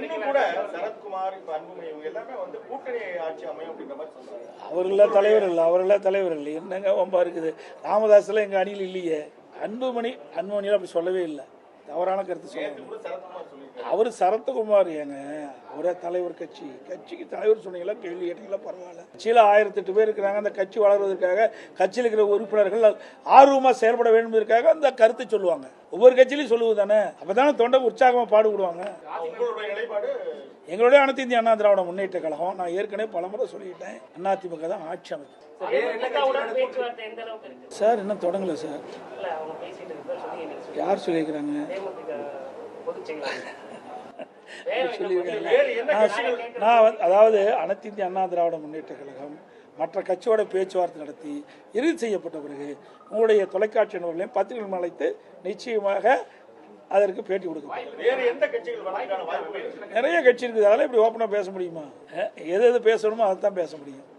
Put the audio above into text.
இன்னும் கூட சரத்குமார் இப்ப அன்புமணி இவங்க எல்லாமே வந்து கூட்டணி ஆட்சி அமையும் அப்படின்ற மாதிரி சொல்றாங்க. அவர்களாம் தலைவர் இல்லை என்னங்க வம்பா இருக்குது. ராமதாஸ் எல்லாம் எங்க அணியில் இல்லையே. அன்புமணியில் அப்படி சொல்லவே இல்லை. தவறான கருத்து சொல்லுவாங்க. அவர் சரத்குமார் ஏங்க அவரே தலைவர் கட்சிக்கு தலைவர் சொன்னீங்களா, கேள்வி கேட்டீங்களா, பரவாயில்ல. கட்சியில் 1008 பேர் இருக்கிறாங்க. அந்த கட்சி வளர்வதற்காக கட்சியில் இருக்கிற உறுப்பினர்கள் ஆர்வமாக செயல்பட வேண்டுவதற்காக அந்த கருத்தை சொல்லுவாங்க. ஒவ்வொரு கட்சியிலையும் சொல்லுவது தானே. அப்பதானே தொண்டை உற்சாகமாக பாடுபடுவாங்க. எங்களுடைய அனைத்து இந்திய அண்ணா திராவிட முன்னேற்ற கழகம், நான் ஏற்கனவே பலமுறை சொல்லிட்டேன், அதிமுக தான் ஆட்சி அமைக்கும் சார். இன்னும் தொடங்கல சார். யார் சொல்லியிருக்கிறாங்க? அதாவது அனைத்து இந்திய அண்ணா திராவிட முன்னேற்ற கழகம் மற்ற கட்சியோட பேச்சுவார்த்தை நடத்தி இறுதி செய்யப்பட்ட பிறகு உங்களுடைய தொலைக்காட்சி நபர்களையும் பத்திரிகைகள் அழைத்து நிச்சயமாக அதற்கு பேட்டி கொடுக்க. நிறைய கட்சி இருக்குது. அதெல்லாம் இப்படி ஓப்பனாக பேச முடியுமா? எது பேசணுமோ அதை தான் பேச முடியும்.